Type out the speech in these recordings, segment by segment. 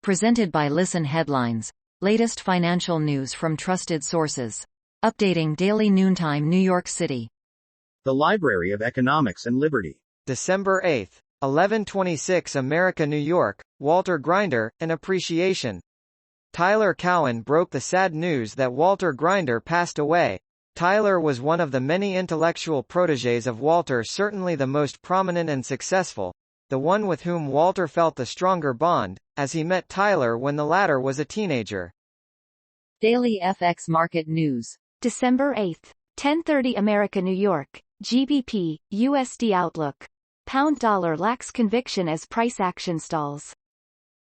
Presented by Listen Headlines. Latest financial news from trusted sources. Updating daily noontime New York City. The Library of Economics and Liberty. December 8, 1126 America, New York, Walter Grinder, an appreciation. Tyler Cowen broke the sad news that Walter Grinder passed away. Tyler was one of the many intellectual protégés of Walter, certainly the most prominent and successful, the one with whom Walter felt the stronger bond, as he met Tyler when the latter was a teenager. Daily FX Market News. December 8, 10:30 America, New York, GBP, USD Outlook. Pound dollar lacks conviction as price action stalls.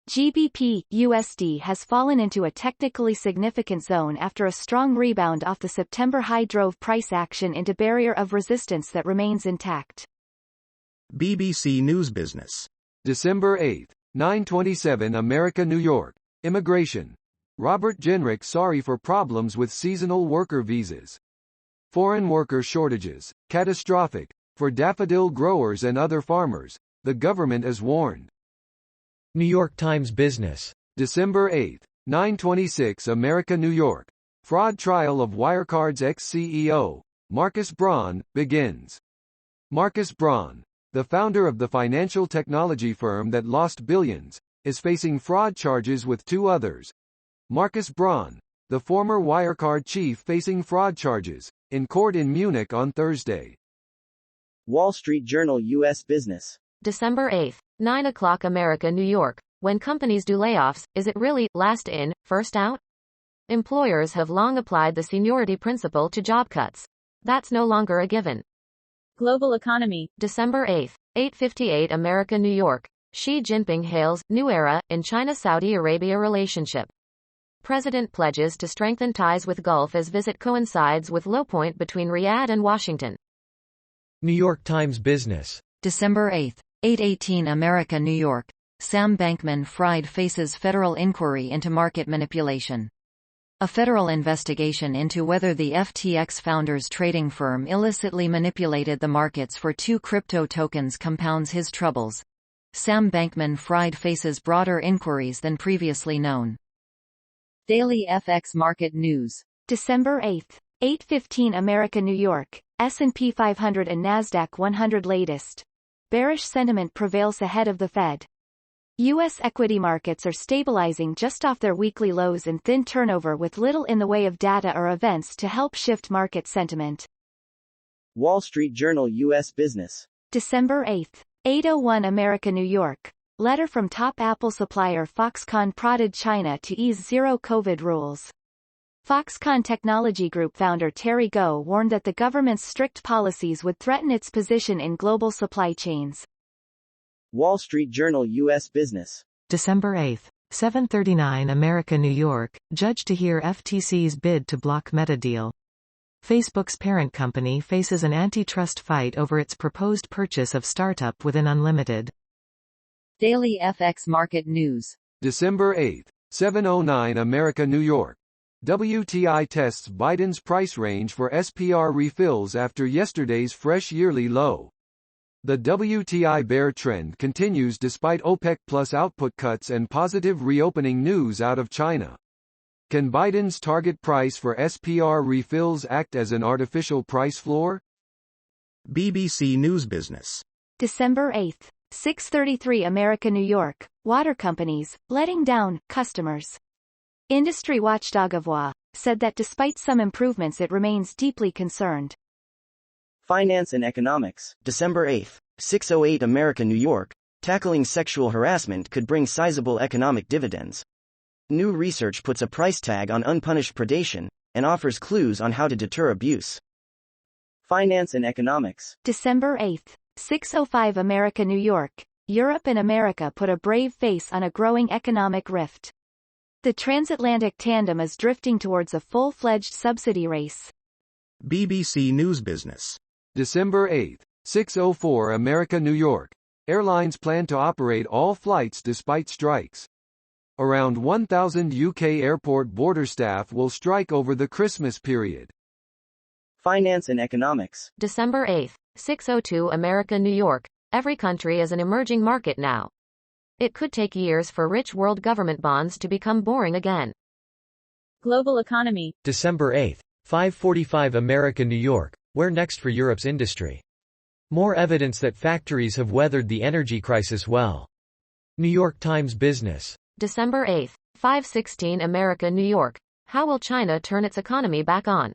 GBP, USD has fallen into a technically significant zone after a strong rebound off the September high drove price action into barrier of resistance that remains intact. BBC News Business. December 8, 9:27 America, New York. Immigration. Robert Jenrick sorry for problems with seasonal worker visas. Foreign worker shortages, catastrophic, for daffodil growers and other farmers, the government is warned. New York Times Business. December 8, 9:26 America, New York. Fraud trial of Wirecard's ex-CEO, Markus Braun, begins. Markus Braun, the founder of the financial technology firm that lost billions, is facing fraud charges with two others. Markus Braun, the former Wirecard chief, facing fraud charges, in court in Munich on Thursday. Wall Street Journal U.S. Business. December 8, 9 o'clock America, New York. When companies do layoffs, is it really last in, first out? Employers have long applied the seniority principle to job cuts. That's no longer a given. Global economy. December 8, 8:58 America, New York. Xi Jinping hails new era in China-Saudi Arabia relationship. President pledges to strengthen ties with Gulf as visit coincides with low point between Riyadh and Washington. New York Times Business. December 8, 8:18 America, New York. Sam Bankman-Fried faces federal inquiry into market manipulation. A federal investigation into whether the FTX founder's trading firm illicitly manipulated the markets for two crypto tokens compounds his troubles. Sam Bankman-Fried faces broader inquiries than previously known. Daily FX Market News. December 8, 8:15 America, New York. S&P 500 and Nasdaq 100 latest. Bearish sentiment prevails ahead of the Fed. U.S. equity markets are stabilizing just off their weekly lows and thin turnover with little in the way of data or events to help shift market sentiment. Wall Street Journal U.S. Business. December 8, 8:01 America, New York. Letter from top Apple supplier Foxconn prodded China to ease zero-COVID rules. Foxconn Technology Group founder Terry Gou warned that the government's strict policies would threaten its position in global supply chains. Wall Street Journal U.S. Business. December 8, 7:39 America, New York. Judge to hear FTC's bid to block Meta deal. Facebook's parent company faces an antitrust fight over its proposed purchase of startup Within Unlimited. Daily FX Market News. December 8, 7:09 America, New York. WTI tests Biden's price range for SPR refills after yesterday's fresh yearly low. The WTI bear trend continues despite OPEC Plus output cuts and positive reopening news out of China. Can Biden's target price for SPR refills act as an artificial price floor? BBC News Business. December 8, 6:33 America, New York. Water companies, letting down customers. Industry watchdog Avoa said that despite some improvements it remains deeply concerned. Finance and Economics. December 8, 6:08 America, New York. Tackling sexual harassment could bring sizable economic dividends. New research puts a price tag on unpunished predation and offers clues on how to deter abuse. Finance and Economics. December 8, 6:05 America, New York. Europe and America put a brave face on a growing economic rift. The transatlantic tandem is drifting towards a full-fledged subsidy race. BBC News Business. December 8, 6:04 America, New York. Airlines plan to operate all flights despite strikes. Around 1,000 UK airport border staff will strike over the Christmas period. Finance and Economics. December 8, 6:02 America, New York. Every country is an emerging market now. It could take years for rich world government bonds to become boring again. Global economy. December 8. 5:45 America New York. Where next for Europe's industry? More evidence that factories have weathered the energy crisis well. New York Times Business. December 8. 5:16 America New York. How will China turn its economy back on?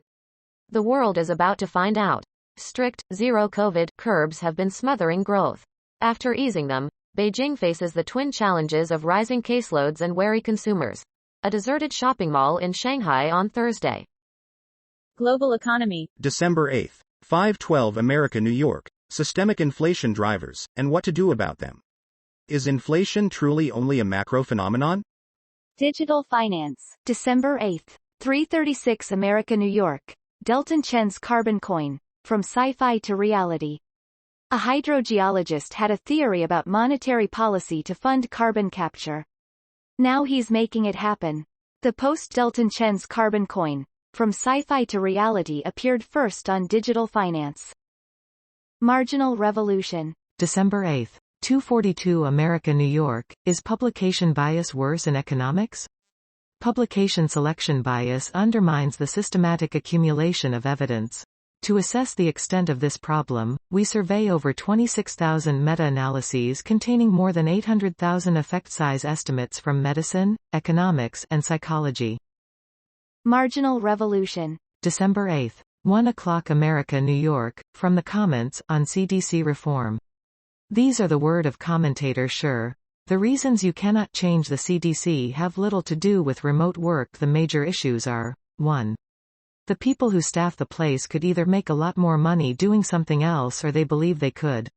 The world is about to find out. Strict, zero-COVID curbs have been smothering growth. After easing them, Beijing faces the twin challenges of rising caseloads and wary consumers. A deserted shopping mall in Shanghai on Thursday. Global economy. December 8. 5:12 America New York. Systemic inflation drivers, and what to do about them. Is inflation truly only a macro phenomenon? Digital finance. December 8. 3:36 America New York. Delton Chen's carbon coin. From sci-fi to reality. A hydrogeologist had a theory about monetary policy to fund carbon capture. Now he's making it happen. The post-Delton Chen's carbon coin, From Sci-Fi to Reality appeared first on Digital Finance. Marginal Revolution. December 8. 2:42 America New York. Is publication bias worse in economics? Publication selection bias undermines the systematic accumulation of evidence. To assess the extent of this problem, we survey over 26,000 meta-analyses containing more than 800,000 effect size estimates from medicine, economics, and psychology. Marginal Revolution. December 8. 1 o'clock America New York. From the comments on CDC reform. These are the word of commentator Sure. The reasons you cannot change the CDC have little to do with remote work. The major issues are: 1. The people who staff the place could either make a lot more money doing something else or they believe they could.